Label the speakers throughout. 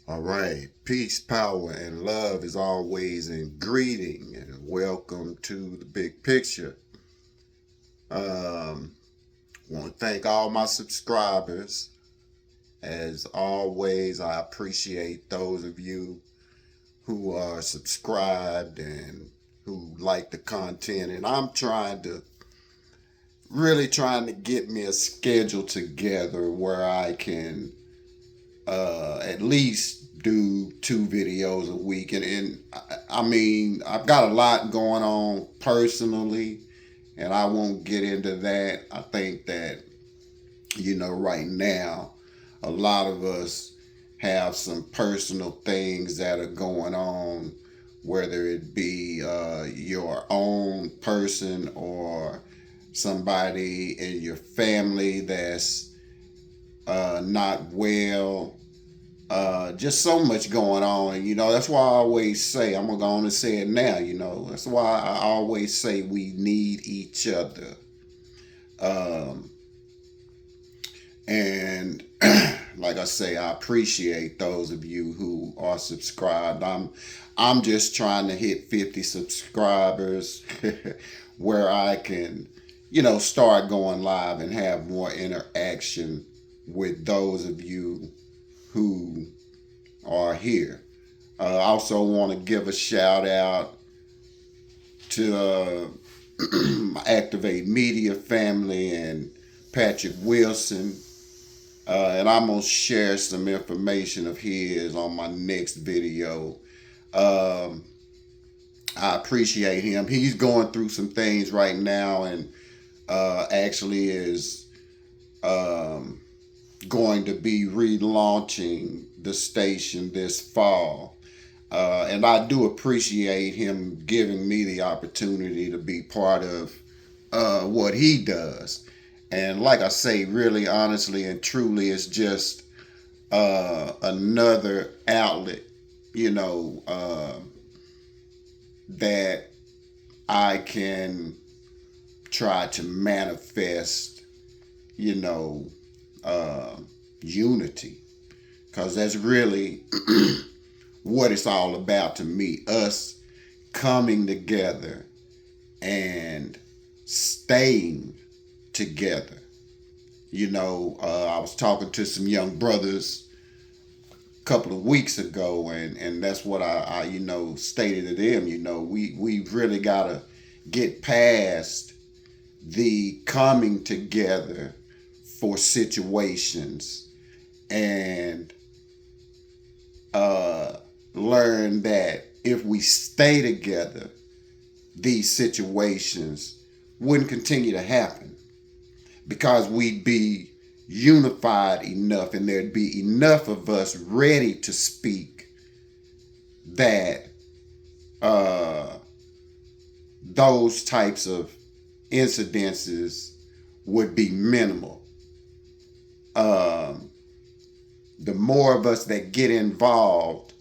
Speaker 1: All right. Peace, power, and love is always in greeting. And welcome to the big picture. Um, Want to thank all my subscribers. As always, I appreciate those of you who are subscribed and who like the content. And I'm trying to get me a schedule together where I can at least do 2 videos a week. I mean, I've got a lot going on personally, and I won't get into that. I think that, right now, a lot of us have some personal things that are going on, whether it be your own person or somebody in your family that's not well. Just so much going on, and that's why I always say, I'm gonna go on and say it now. That's why I always say we need each other. Um, and like I say, I appreciate those of you who are subscribed. I'm just trying to hit 50 subscribers where I can, start going live and have more interaction with those of you who are here. I also want to give a shout out to my Activate Media family and Patrick Wilson. And I'm going to share some information of his on my next video. Um, I appreciate him. He's going through some things right now and actually is um, going to be relaunching the station this fall. And I do appreciate him giving me the opportunity to be part of what he does. And like I say, really, honestly, and truly, it's just another outlet, that I can try to manifest, you know, uh, unity. Because that's really what it's all about to me. Us coming together and staying together. I was talking to some young brothers a couple of weeks ago, and that's what I stated to them. We really got to get past the coming together for situations and learn that if we stay together, these situations wouldn't continue to happen because we'd be unified enough and there'd be enough of us ready to speak that those types of incidences would be minimal. Um, the more of us that get involved,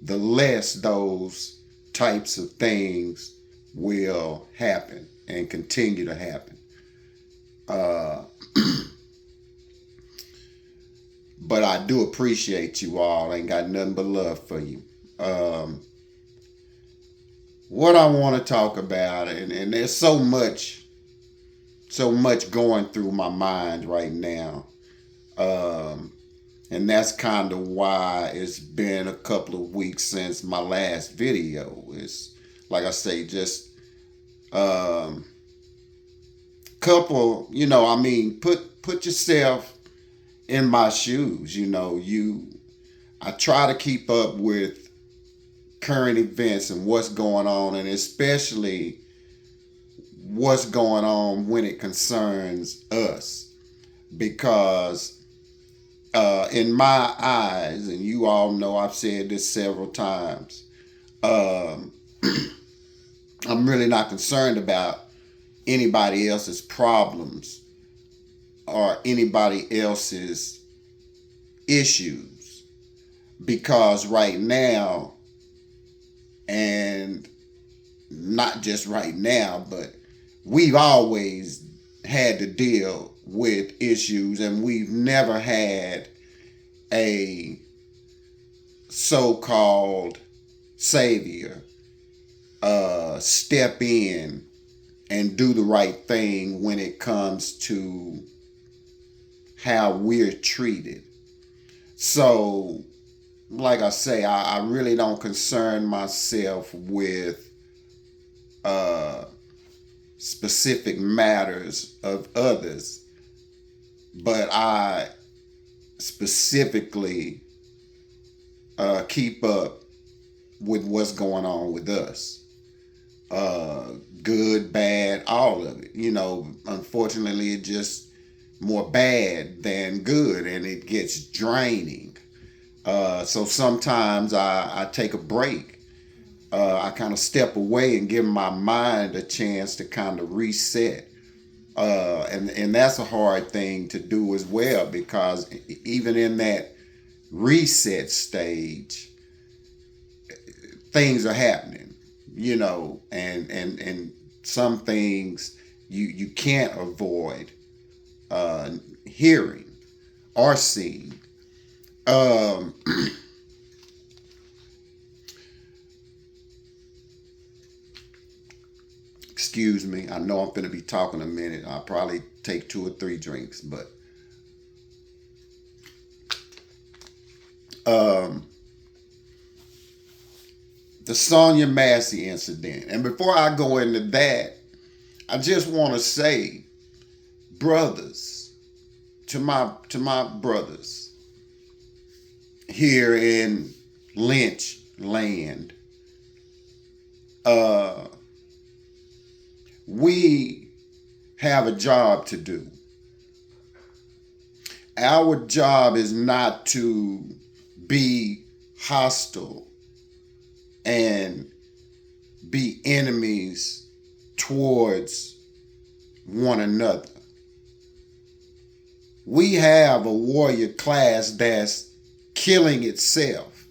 Speaker 1: the less those types of things will happen and continue to happen. Uh, but I do appreciate you all. I ain't got nothing but love for you. Um, what I want to talk about, and there's so much going through my mind right now. Um, and that's kind of why it's been a couple of weeks since my last video. It's like I say, just um, couple. I mean, put yourself in my shoes. I try to keep up with current events and what's going on, and especially what's going on when it concerns us, because in my eyes, and you all know I've said this several times, um, I'm really not concerned about anybody else's problems or anybody else's issues, because right now, and not just right now, but we've always had to deal with issues, and we've never had a so-called savior step in and do the right thing when it comes to how we're treated. So, like I say, I really don't concern myself with specific matters of others, but I specifically keep up with what's going on with us. Good, bad, all of it. You know, unfortunately, it just more bad than good, and it gets draining. So sometimes I take a break. I kind of step away and give my mind a chance to kind of reset. And that's a hard thing to do as well, because even in that reset stage, things are happening, you know, and some things you can't avoid hearing or seeing. Um, excuse me. I know I'm going to be talking a minute. I'll probably take 2 or 3 drinks, but the Sonya Massey incident. And before I go into that, I just want to say, brothers, to my brothers here in Lynch land, we have a job to do. Our job is not to be hostile and be enemies towards one another. We have a warrior class that's killing itself.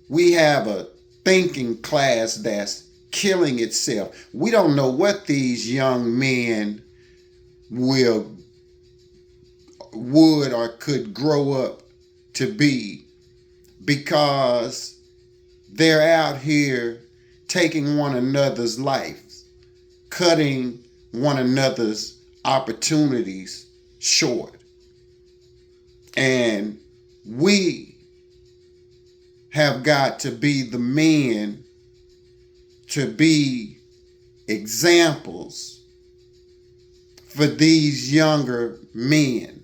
Speaker 1: We have a thinking class that's killing itself. We don't know what these young men would or could grow up to be, because they're out here taking one another's lives, cutting one another's opportunities short. And we have got to be the men to be examples for these younger men.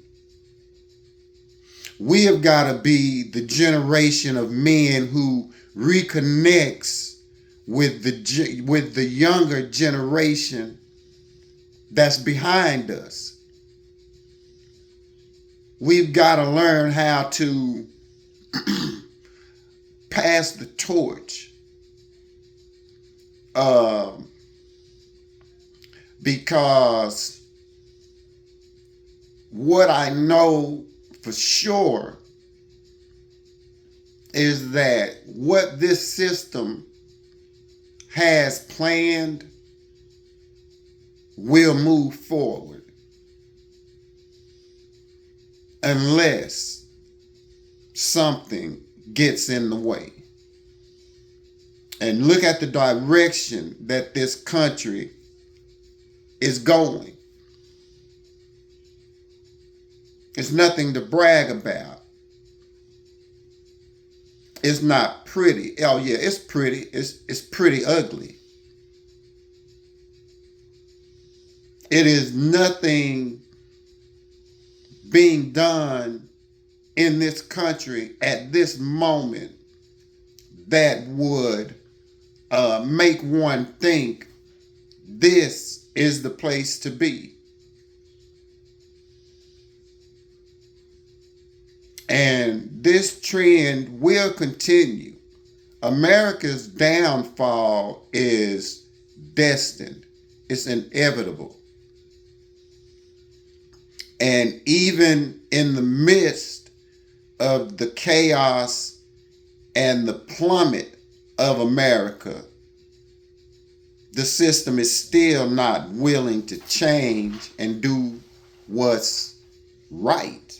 Speaker 1: We have got to be the generation of men who reconnects with the younger generation that's behind us. We've got to learn how to pass the torch, because what I know for sure is that what this system has planned will move forward, unless something gets in the way. And look at the direction that this country is going. It's nothing to brag about. It's not pretty. Oh yeah, it's pretty. It's pretty ugly. It is nothing being done in this country at this moment that would make one think this is the place to be. And this trend will continue. America's downfall is destined. It's inevitable. And even in the midst of the chaos and the plummet of America, the system is still not willing to change and do what's right.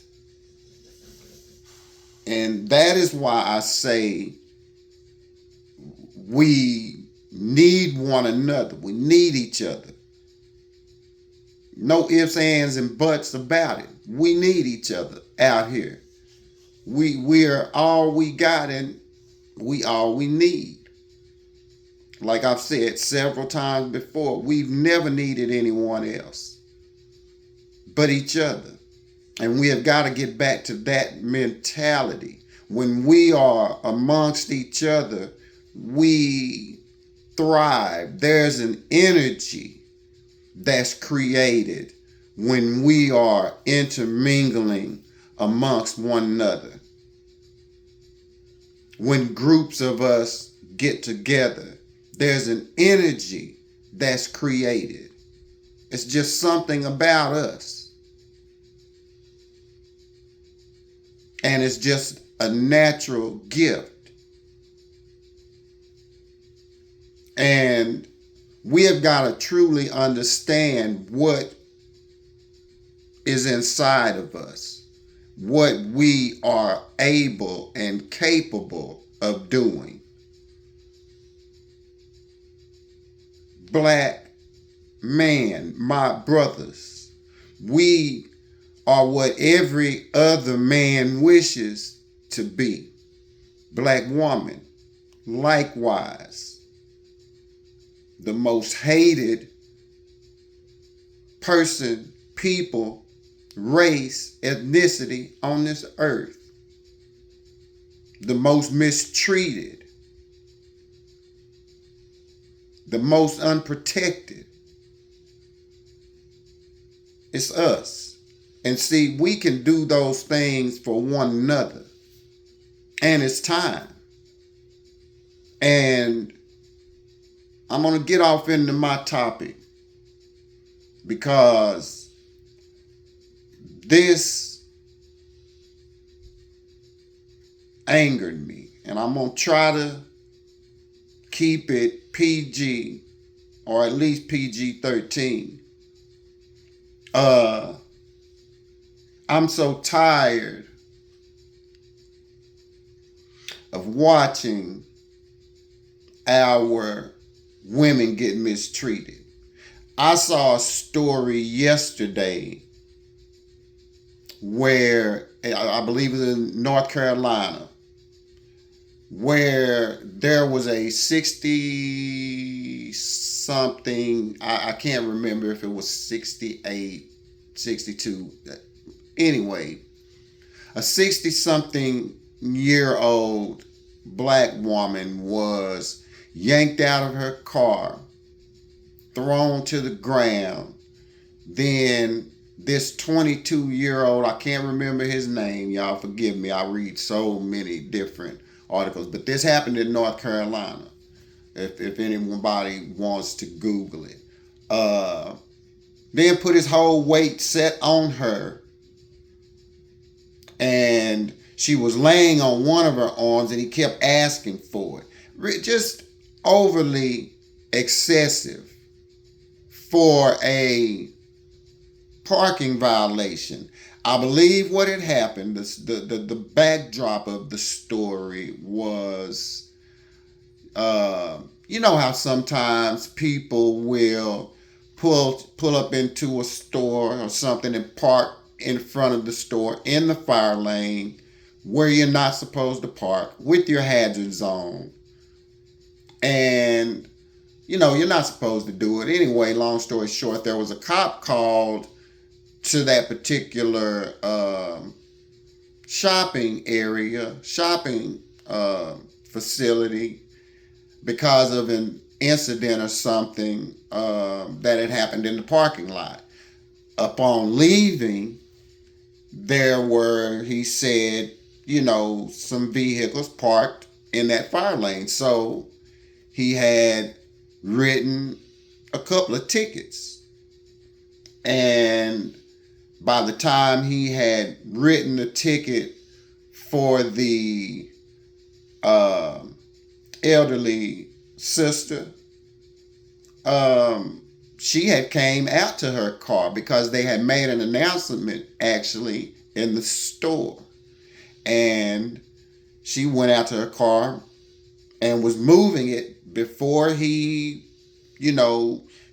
Speaker 1: And that is why I say we need one another. We need each other. No ifs, ands, and buts about it. We need each other out here. We are all we got, and we all we need. Like I've said several times before, we've never needed anyone else but each other. And we have got to get back to that mentality. When we are amongst each other, we thrive. There's an energy that's created when we are intermingling amongst one another. When groups of us get together, there's an energy that's created. It's just something about us. And it's just a natural gift. And we have got to truly understand what is inside of us, what we are able and capable of doing. Black man, my brothers, we are what every other man wishes to be. Black woman, likewise. The most hated person, people, race, ethnicity on this earth. The most mistreated. The most unprotected. It's us. And see, we can do those things for one another. And it's time. And I'm going to get off into my topic because this angered me. And I'm going to try to keep it PG, or at least PG-13. I'm so tired of watching our women get mistreated. I saw a story yesterday where, I believe it was in North Carolina, where there was a 60-something, I can't remember if it was 68, 62. Anyway, a 60-something year old black woman was yanked out of her car, thrown to the ground. Then this 22-year-old, I can't remember his name, y'all forgive me, I read so many different articles, but this happened in North Carolina, if anybody wants to Google it. Then put his whole weight set on her, and she was laying on one of her arms, and he kept asking for it. Just overly excessive for a parking violation. I believe what had happened, the backdrop of the story was, you know how sometimes people will pull up into a store or something and park in front of the store in the fire lane where you're not supposed to park with your hazards on. And, you know, you're not supposed to do it. Anyway, long story short, there was a cop called to that particular shopping facility because of an incident or something that had happened in the parking lot. Upon leaving, there were, he said, you know, some vehicles parked in that fire lane. So he had written a couple of tickets. And by the time he had written the ticket for the elderly sister, she had came out to her car because they had made an announcement actually in the store. and she went out to her car and was moving it before he,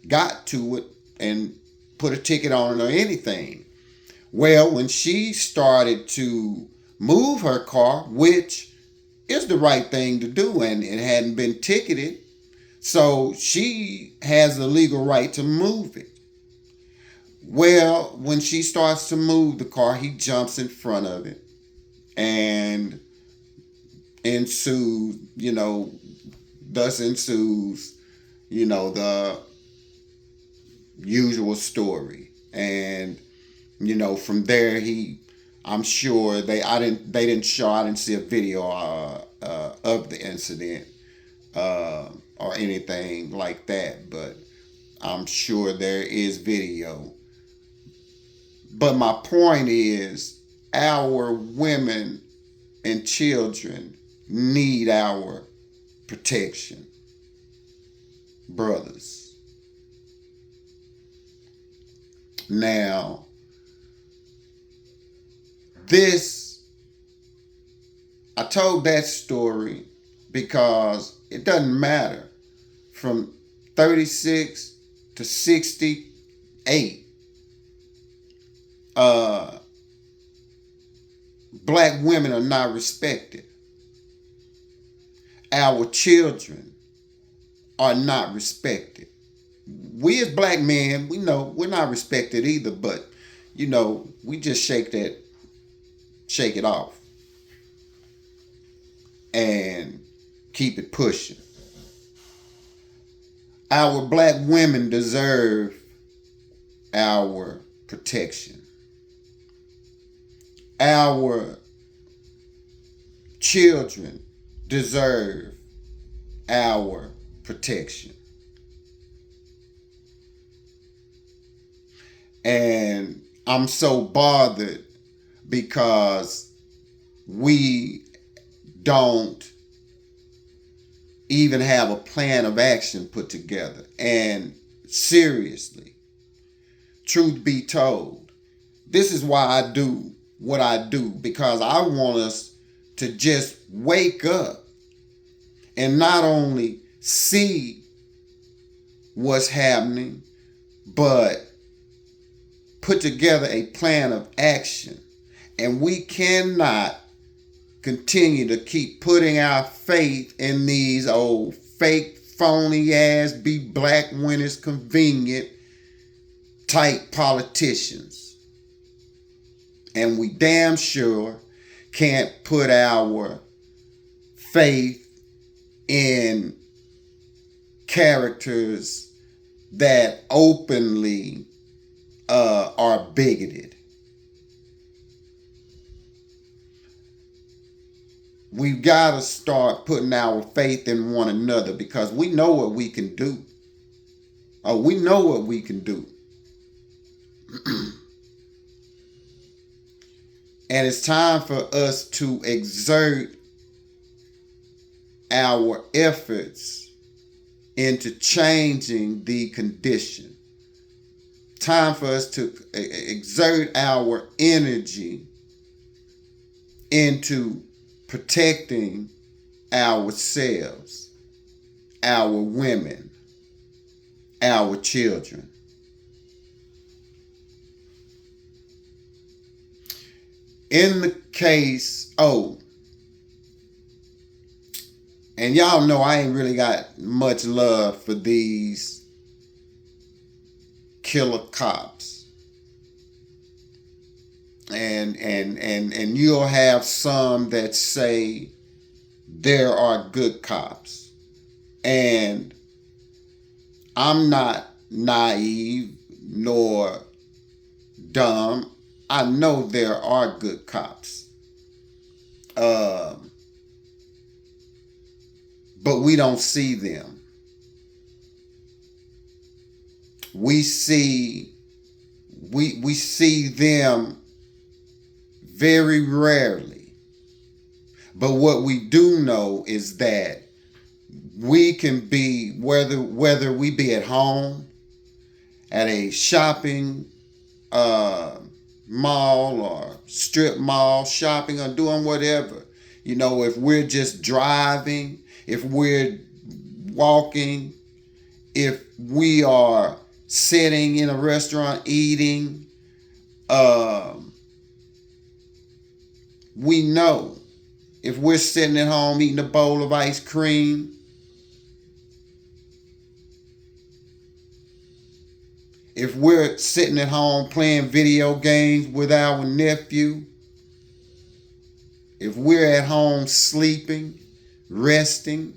Speaker 1: got to it and put a ticket on it or anything. Well, when she started to move her car, which is the right thing to do, and it hadn't been ticketed, so she has the legal right to move it. Well, when she starts to move the car, he jumps in front of it, and ensues, thus ensues, the usual story. And, from there, I'm sure I didn't see a video of the incident or anything like that, but I'm sure there is video. But my point is, our women and children need our protection, brothers. Now, I told that story because it doesn't matter from 36 to 68. Black women are not respected. Our children are not respected. We as black men, we know we're not respected either, but we just shake it off and keep it pushing. Our black women deserve our protection. Our children deserve our protection. And I'm so bothered because we don't even have a plan of action put together. And seriously, truth be told, this is why I do what I do, because I want us to just wake up and not only see what's happening, but put together a plan of action. And we cannot continue to keep putting our faith in these old fake, phony ass, be black when it's convenient type politicians. And we damn sure can't put our faith in characters that openly are bigoted. We've got to start putting our faith in one another, because we know what we can do. We know what we can do. And it's time for us to exert our efforts into changing the condition. Time for us to exert our energy into protecting ourselves, our women, our children. In the case, and y'all know I ain't really got much love for these killer cops. And you'll have some that say there are good cops. And I'm not naive nor dumb. I know there are good cops. But we don't see them. We see them very rarely. But what we do know is that we can be, whether we be at home, at a shopping mall or strip mall shopping or doing whatever. You know, if we're just driving, if we're walking, if we are sitting in a restaurant eating, we know if we're sitting at home eating a bowl of ice cream, if we're sitting at home playing video games with our nephew, if we're at home sleeping, resting,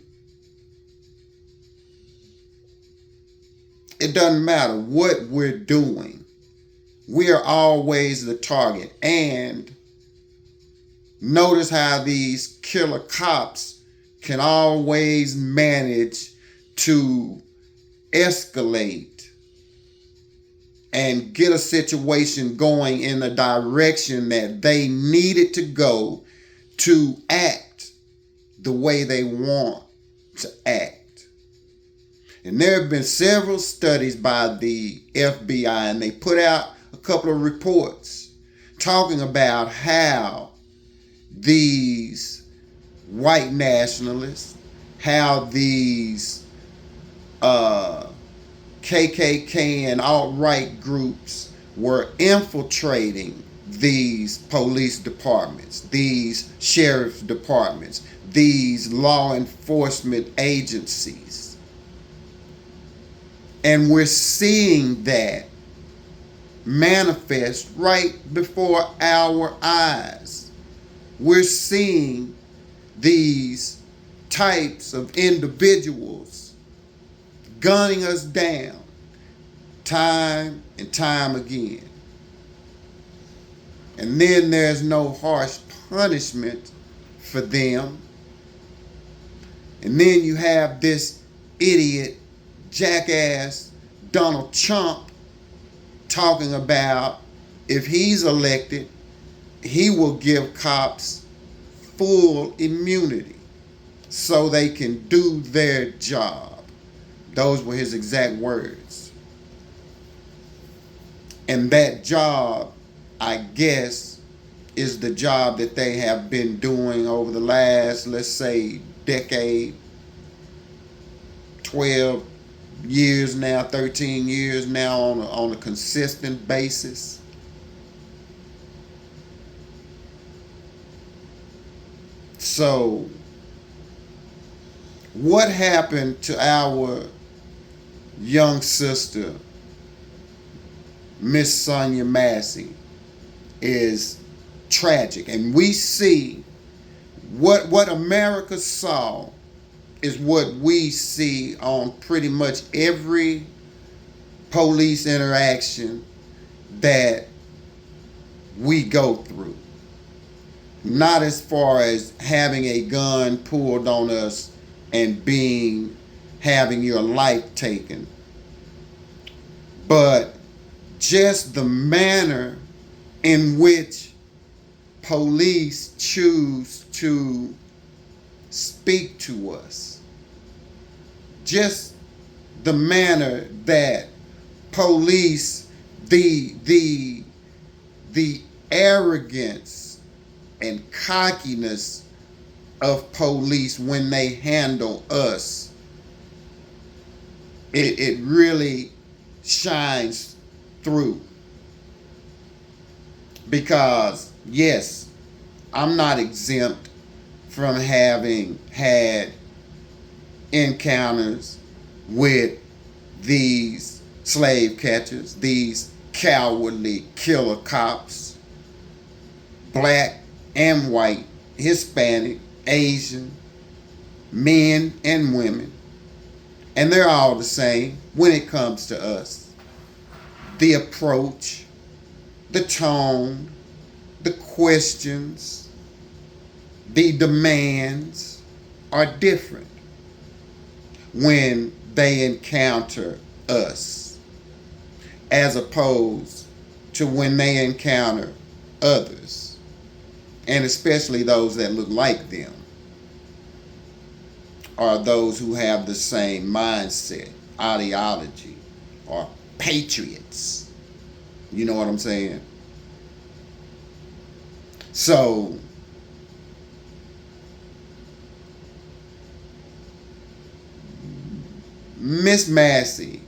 Speaker 1: it doesn't matter what we're doing. We are always the target. And notice how these killer cops can always manage to escalate and get a situation going in the direction that they need it to go to act the way they want to act. And there have been several studies by the FBI, and they put out a couple of reports talking about how these white nationalists, how these KKK and alt-right groups were infiltrating these police departments, these sheriff's departments, these law enforcement agencies. And we're seeing that manifest right before our eyes. We're seeing these types of individuals gunning us down time and time again. And then there's no harsh punishment for them. And then you have this idiot, jackass Donald Trump talking about if he's elected, he will give cops full immunity so they can do their job. Those were his exact words. And that job, I guess, is the job that they have been doing over the last, let's say, decade, 12 years now, 13 years now on a consistent basis. So, what happened to our young sister, Miss Sonya Massey, is tragic. And we see what America saw is what we see on pretty much every police interaction that we go through. Not as far as having a gun pulled on us and having your life taken, but just the manner in which police choose to speak to us. Just the manner that police, the arrogance and cockiness of police when they handle us, it really shines through. Because yes, I'm not exempt from having had encounters with these slave catchers, these cowardly killer cops, black and white, Hispanic, Asian, men and women. And they're all the same when it comes to us. The approach, the tone, the questions, the demands are different when they encounter us, as opposed to when they encounter others, and especially those that look like them, or those who have the same mindset, ideology, or patriots. You know what I'm saying? So Miss Massey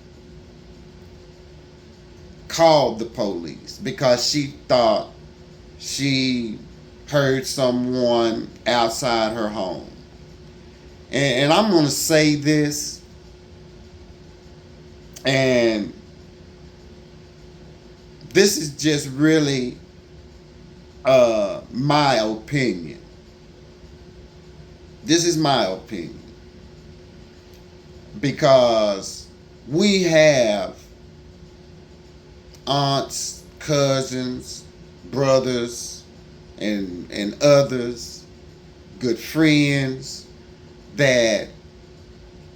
Speaker 1: called the police because she thought she heard someone outside her home. And I'm going to say this, and this is just really my opinion. This is my opinion. Because we have aunts, cousins, brothers, and others, good friends that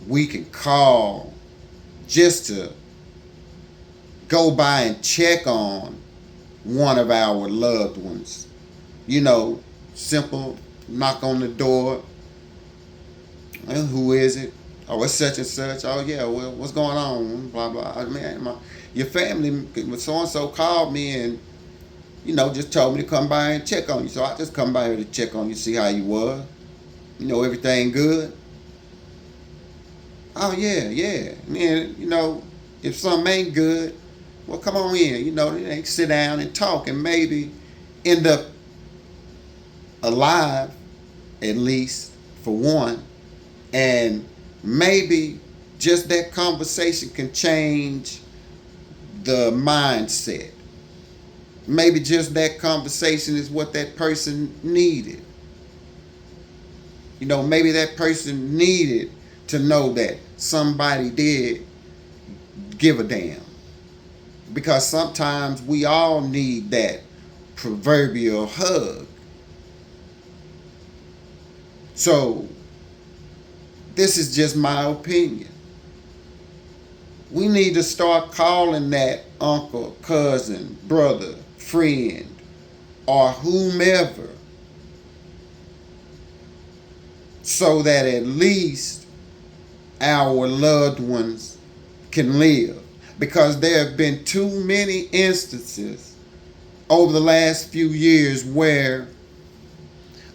Speaker 1: we can call just to go by and check on one of our loved ones. You know, simple knock on the door. Well, who is it? Oh, it's such and such. Oh, yeah, well, what's going on? Blah, blah. I mean, your family, so-and-so called me and, just told me to come by and check on you. So I just come by here to check on you, see how you was. Everything good? Oh, yeah, yeah. And, if something ain't good, well, come on in. They sit down and talk and maybe end up alive, at least, for one. And maybe just that conversation can change the mindset. Maybe just that conversation is what that person needed. Maybe that person needed to know that somebody did give a damn. Because sometimes we all need that proverbial hug. So, this is just my opinion. We need to start calling that uncle, cousin, brother, friend, or whomever, so that at least our loved ones can live. Because there have been too many instances over the last few years where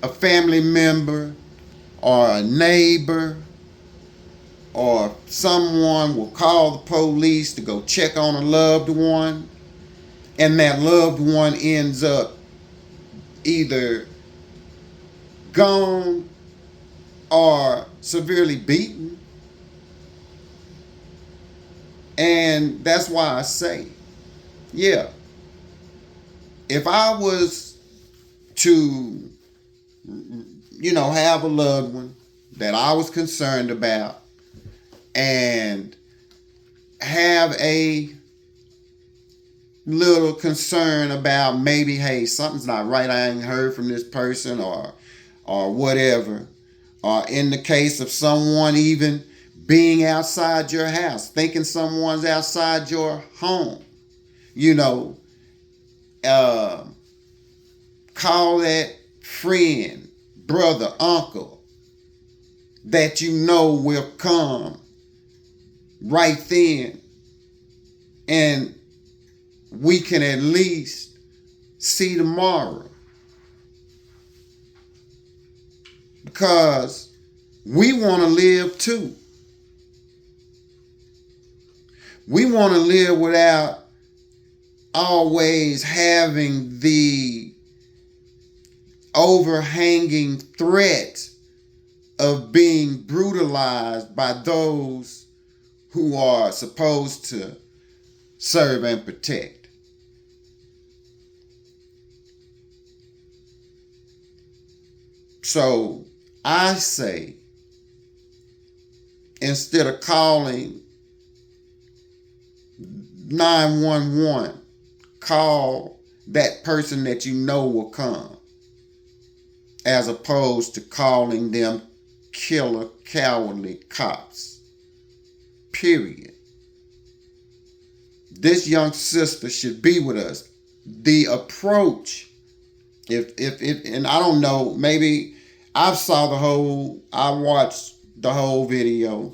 Speaker 1: a family member or a neighbor or someone will call the police to go check on a loved one, and that loved one ends up either gone or severely beaten. And that's why I say, yeah, if I was to, have a loved one that I was concerned about and have a little concern about maybe, hey, something's not right, I ain't heard from this person or whatever, or in the case of someone even being outside your house, thinking someone's outside your home, call that friend, brother, uncle that will come right then, and we can at least see tomorrow. Because we want to live too. We want to live without always having the overhanging threat of being brutalized by those who are supposed to serve and protect. So I say, instead of calling 911, call that person that will come, as opposed to calling them killer, cowardly cops. Period. This young sister should be with us. The approach, if and I don't know, maybe I watched the whole video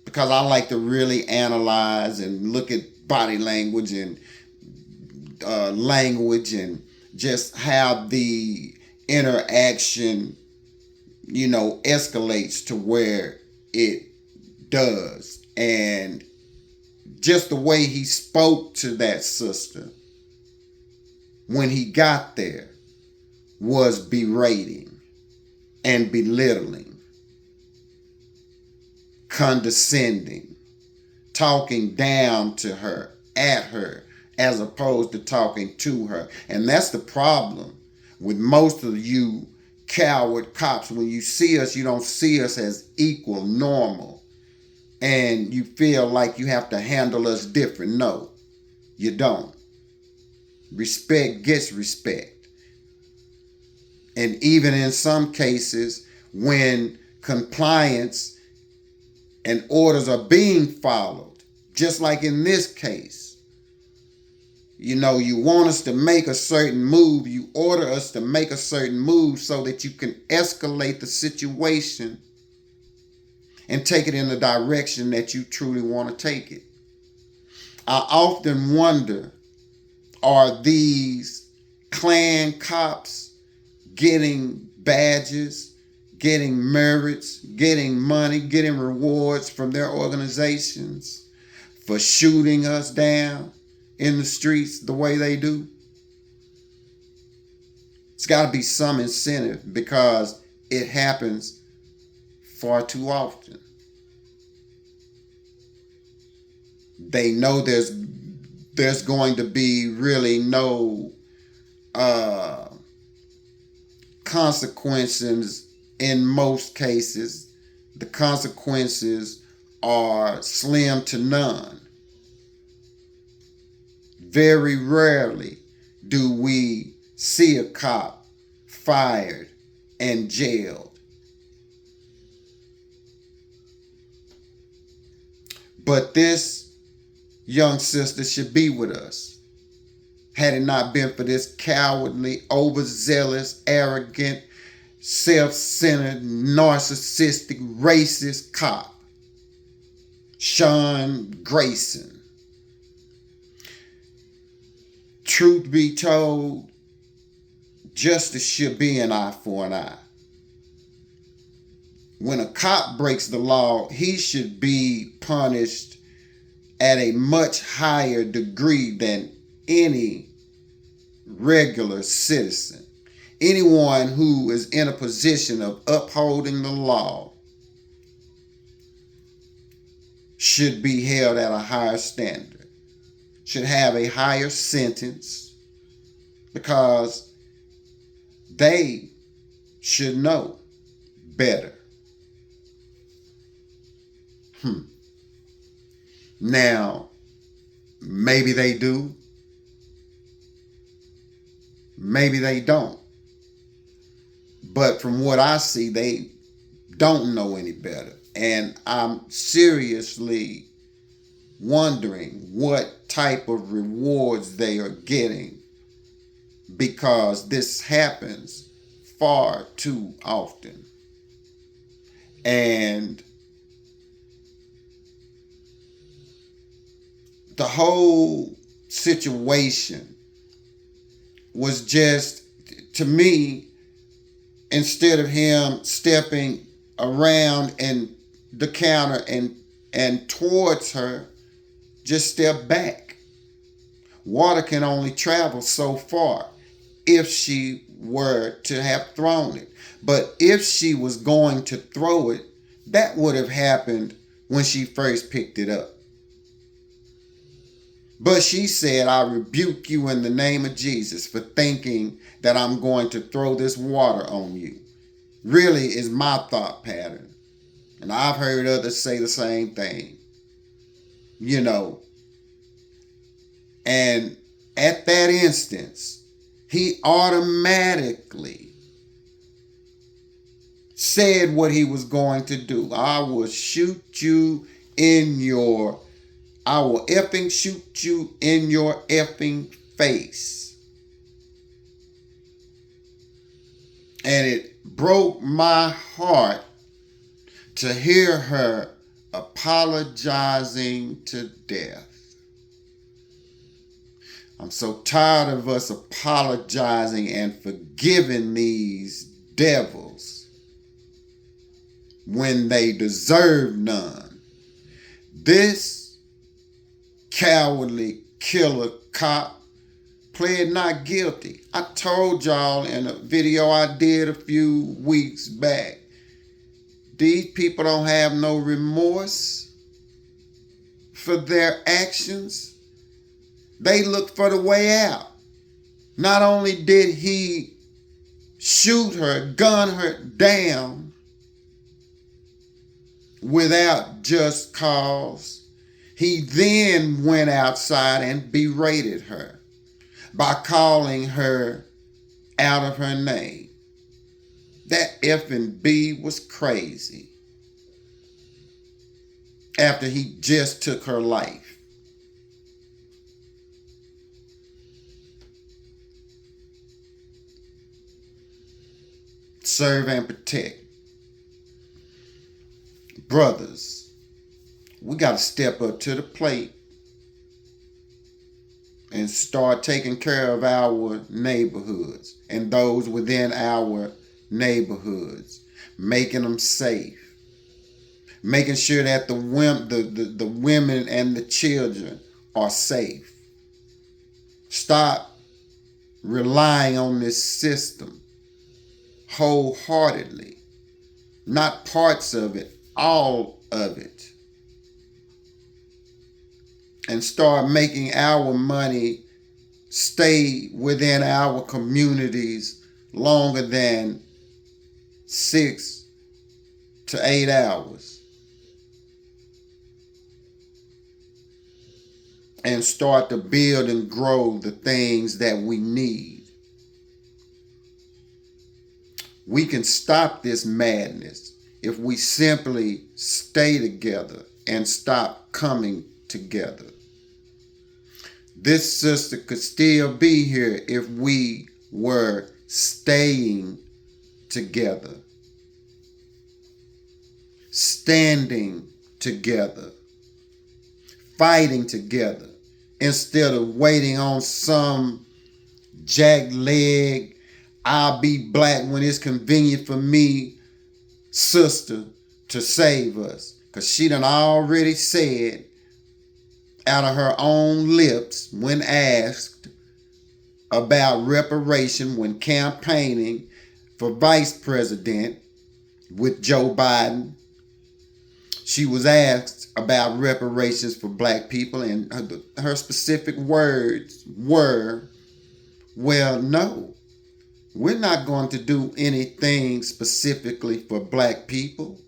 Speaker 1: because I like to really analyze and look at body language and just how the interaction, escalates to where it does. And just the way he spoke to that sister when he got there was berating and belittling, condescending, talking down to her, at her, as opposed to talking to her. And that's the problem with most of you coward cops. When you see us, you don't see us as equal, normal, and you feel like you have to handle us different. No, you don't. Respect gets respect. And even in some cases, when compliance and orders are being followed, just like in this case, you want us to make a certain move, you order us to make a certain move so that you can escalate the situation and take it in the direction that you truly want to take it. I often wonder, are these Klan cops getting badges, getting merits, getting money, getting rewards from their organizations for shooting us down in the streets the way they do? It's got to be some incentive, because it happens far too often. They know there's going to be really no consequences in most cases. The consequences are slim to none. Very rarely do we see a cop fired and jailed. But this young sister should be with us. Had it not been for this cowardly, overzealous, arrogant, self-centered, narcissistic, racist cop, Sean Grayson. Truth be told, justice should be an eye for an eye. When a cop breaks the law, he should be punished at a much higher degree than any regular citizen. Anyone who is in a position of upholding the law should be held at a higher standard, should have a higher sentence, because they should know better. Now, maybe they do, maybe they don't. But from what I see, they don't know any better. And I'm seriously wondering what type of rewards they are getting, because this happens far too often. And the whole situation was just, to me, instead of him stepping around and the counter and towards her, just step back. Water can only travel so far if she were to have thrown it. But if she was going to throw it, that would have happened when she first picked it up. But she said, "I rebuke you in the name of Jesus for thinking that I'm going to throw this water on you." Really is my thought pattern. And I've heard others say the same thing. And at that instance, he automatically said what he was going to do. I will effing shoot you in your effing face. And it broke my heart to hear her apologizing to death. I'm so tired of us apologizing and forgiving these devils when they deserve none. This cowardly killer cop pled not guilty. I told y'all in a video I did a few weeks back, these people don't have no remorse for their actions. They look for the way out. Not only did he shoot her, gun her down without just cause, he then went outside and berated her by calling her out of her name. That effing B was crazy after he just took her life. Serve and protect. Brothers, we got to step up to the plate and start taking care of our neighborhoods and those within our neighborhoods, making them safe, making sure that the women and the children are safe. Stop relying on this system wholeheartedly, not parts of it, all of it, and start making our money stay within our communities longer than 6 to 8 hours, and start to build and grow the things that we need. We can stop this madness if we simply stay together and stop coming together. This sister could still be here if we were staying together, standing together, fighting together, instead of waiting on some jackleg, I'll be black when it's convenient for me sister to save us. Because she done already said out of her own lips when asked about reparation when campaigning for vice president with Joe Biden. She was asked about reparations for black people, and her specific words were, well, no. We're not going to do anything specifically for black people.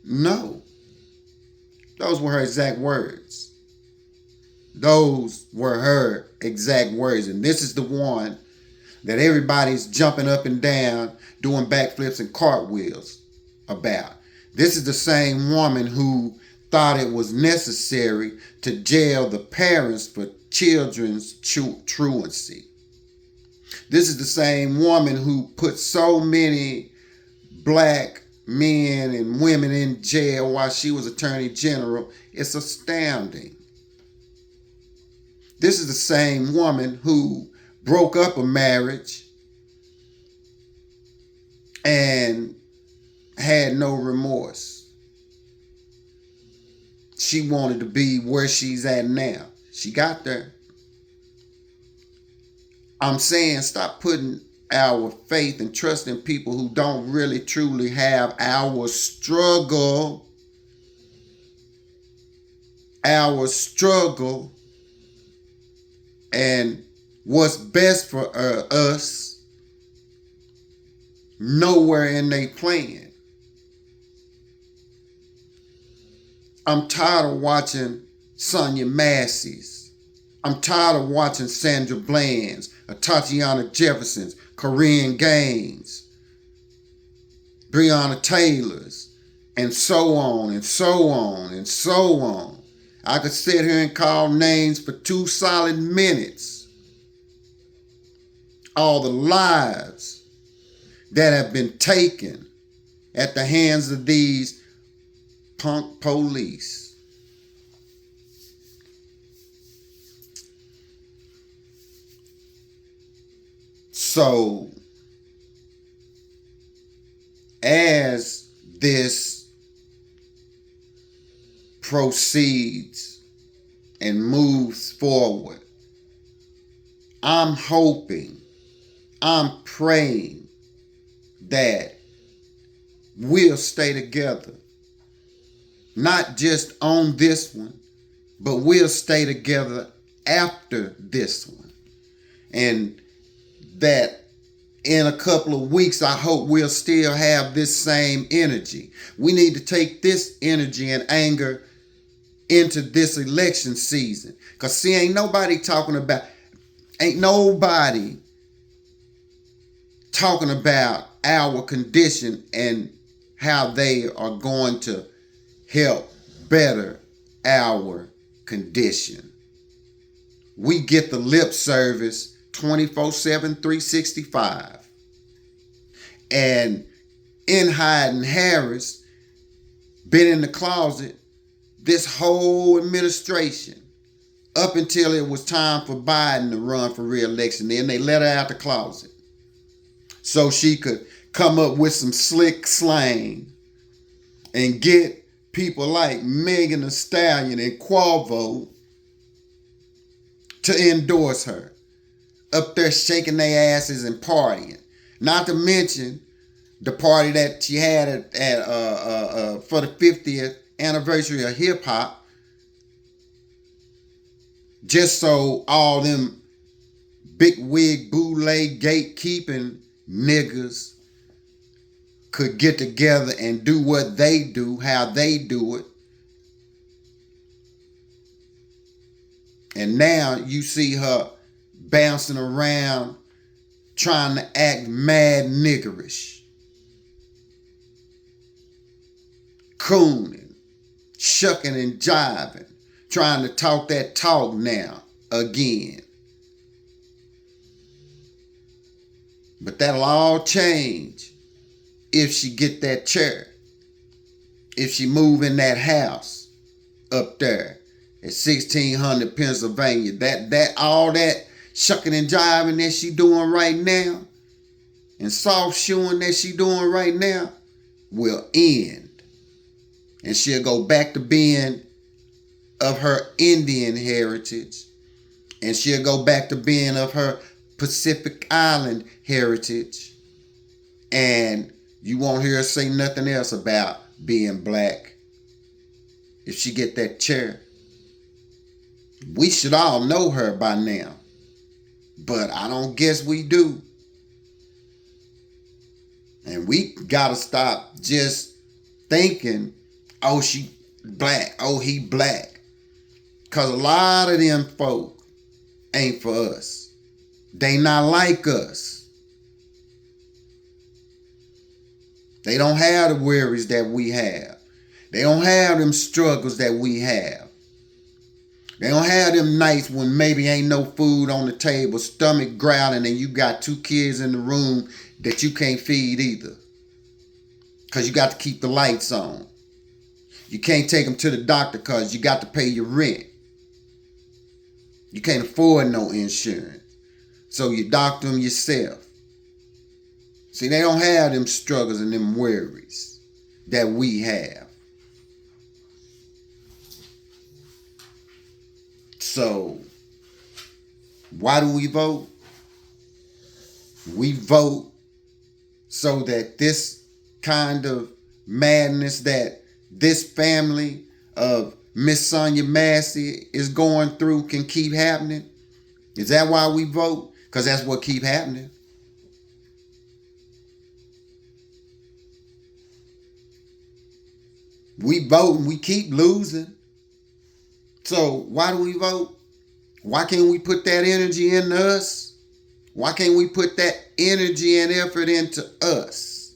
Speaker 1: No. Those were her exact words. Those were her exact words. And this is the one that everybody's jumping up and down, doing backflips and cartwheels about. This is the same woman who thought it was necessary to jail the parents for children's truancy. This is the same woman who put so many black men and women in jail while she was Attorney General. It's astounding. This is the same woman who broke up a marriage and had no remorse. She wanted to be where she's at now. She got there. I'm saying stop putting our faith and trust in people who don't really truly have our struggle. And what's best for us nowhere in they plan. I'm tired of watching Sonya Massey's. I'm tired of watching Sandra Bland's, Tatiana Jefferson's, Corinne Gaines, Breonna Taylor's, and so on and so on and so on. I could sit here and call names for 2 solid minutes. All the lives that have been taken at the hands of these punk police. So as this proceeds and moves forward, I'm hoping, I'm praying that we'll stay together. Not just on this one, but we'll stay together after this one. And that in a couple of weeks, I hope we'll still have this same energy. We need to take this energy and anger into this election season. Because see, ain't nobody talking about our condition and how they are going to help better our condition. We get the lip service 24/7, 365. And in Hyde Harris, been in the closet this whole administration up until it was time for Biden to run for re-election. Then they let her out the closet so she could come up with some slick slang and get people like Megan Thee Stallion and Quavo to endorse her. Up there shaking their asses and partying. Not to mention the party that she had for the 50th anniversary of hip hop, just so all them big wig bootleg gatekeeping niggas could get together and do what they do, how they do it. And now you see her bouncing around trying to act mad niggerish, cooning, shucking and jiving, trying to talk that talk now again. But that'll all change if she get that chair, if she move in that house up there at 1600 Pennsylvania. That all that shucking and jiving that she doing right now and soft shoeing that she doing right now will end. And she'll go back to being of her Indian heritage. And she'll go back to being of her Pacific Island heritage. And you won't hear her say nothing else about being black if she get that chair. We should all know her by now, but I don't guess we do. And we gotta stop just thinking, oh, she black, oh, he black. Because a lot of them folk ain't for us. They not like us. They don't have the worries that we have. They don't have them struggles that we have. They don't have them nights when maybe ain't no food on the table, stomach growling, and you got 2 kids in the room that you can't feed either. Because you got to keep the lights on. You can't take them to the doctor because you got to pay your rent. You can't afford no insurance. So you doctor them yourself. See, they don't have them struggles and them worries that we have. So, why do we vote? We vote so that this kind of madness that this family of Miss Sonya Massey is going through can keep happening. Is that why we vote? Because that's what keep happening. We vote and we keep losing. So why do we vote? Why can't we put that energy into us? Why can't we put that energy and effort into us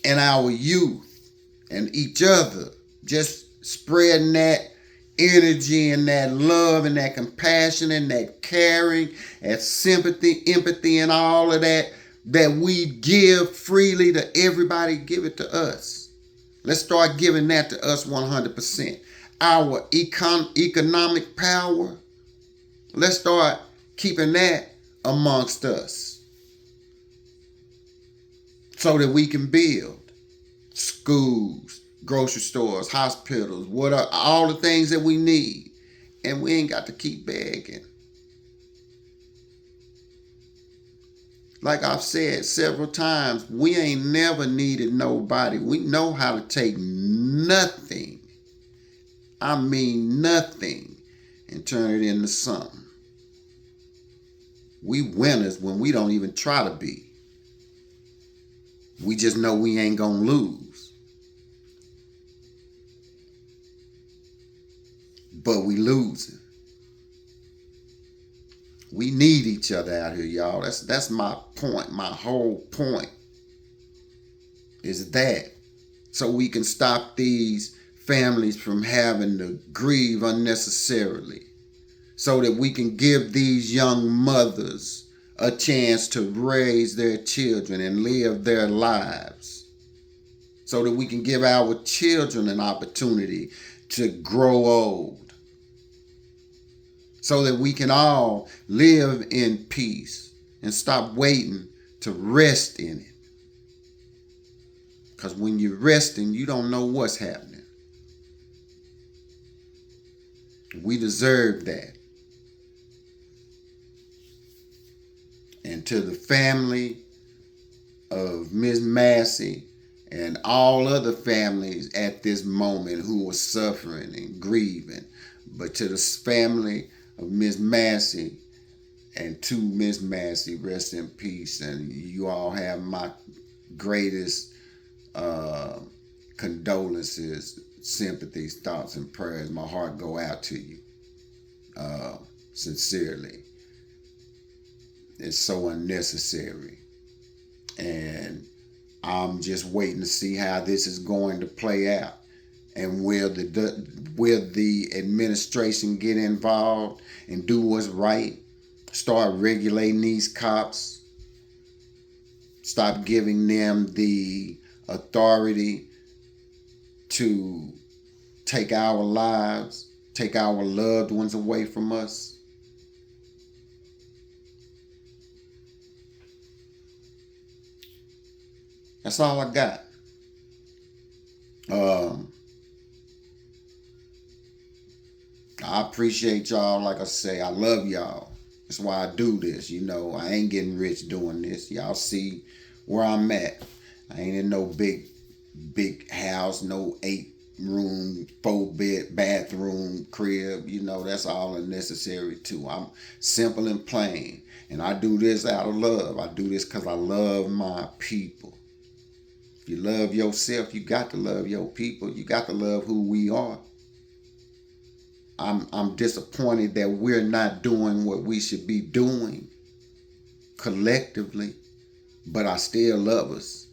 Speaker 1: and our youth and each other? Just spreading that energy and that love and that compassion and that caring and sympathy, empathy, and all of that we give freely to everybody. Give it to us. Let's start giving that to us 100%. Our economic power, let's start keeping that amongst us so that we can build schools, grocery stores, hospitals, what are all the things that we need. And we ain't got to keep begging. Like I've said several times, we ain't never needed nobody. We know how to take nothing, I mean nothing, and turn it into something. We winners when we don't even try to be. We just know we ain't gonna lose. But we losing. We need each other out here, y'all. That's my point. My whole point is that. So we can stop these families from having to grieve unnecessarily. So that we can give these young mothers a chance to raise their children and live their lives. So that we can give our children an opportunity to grow old. So that we can all live in peace and stop waiting to rest in it. Because when you're resting, you don't know what's happening. We deserve that. And to the family of Miss Massey and all other families at this moment who are suffering and grieving, but to the family of Miss Massey and to Miss Massey, rest in peace. And you all have my greatest condolences, sympathies, thoughts, and prayers. My heart go out to you sincerely. It's so unnecessary. And I'm just waiting to see how this is going to play out. And will the administration get involved and do what's right? Start regulating these cops. Stop giving them the authority to take our lives, take our loved ones away from us. That's all I got. I appreciate y'all. Like I say, I love y'all. That's why I do this. You know, I ain't getting rich doing this. Y'all see where I'm at. I ain't in no big house, no 8-room, 4-bed bathroom crib. You know, that's all unnecessary too. I'm simple and plain. And I do this out of love. I do this because I love my people. If you love yourself, you got to love your people. You got to love who we are. I'm disappointed that we're not doing what we should be doing collectively, but I still love us.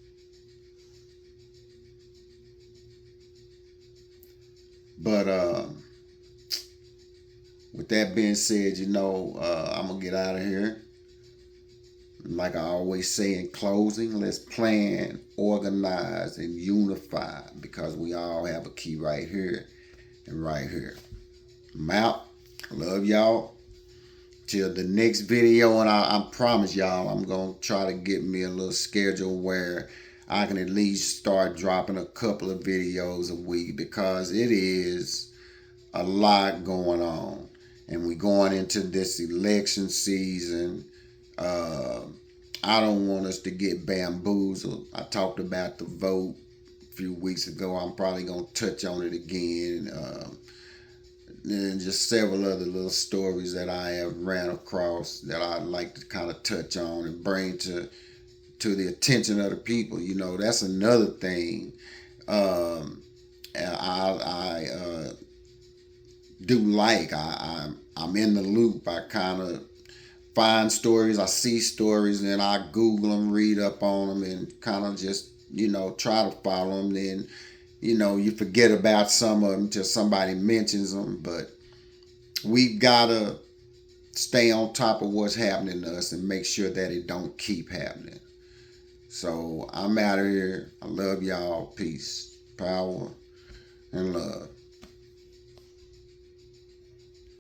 Speaker 1: But with that being said, you know, I'm going to get out of here. Like I always say in closing, let's plan, organize, and unify, because we all have a key right here and right here. I'm out. Love y'all. Till the next video, and I promise y'all I'm going to try to get me a little schedule where I can at least start dropping a couple of videos a week, because it is a lot going on. And we're going into this election season. I don't want us to get bamboozled. I talked about the vote a few weeks ago. I'm probably going to touch on it again. And just several other little stories that I have ran across that I'd like to kind of touch on and bring to the attention of the people. You know, that's another thing. I do like. I'm in the loop. I kind of find stories. I see stories, and I Google them, read up on them, and kind of just, you know, try to follow them. Then, you know, you forget about some of them till somebody mentions them. But we've got to stay on top of what's happening to us and make sure that it don't keep happening. So I'm out of here. I love y'all. Peace, power, and love.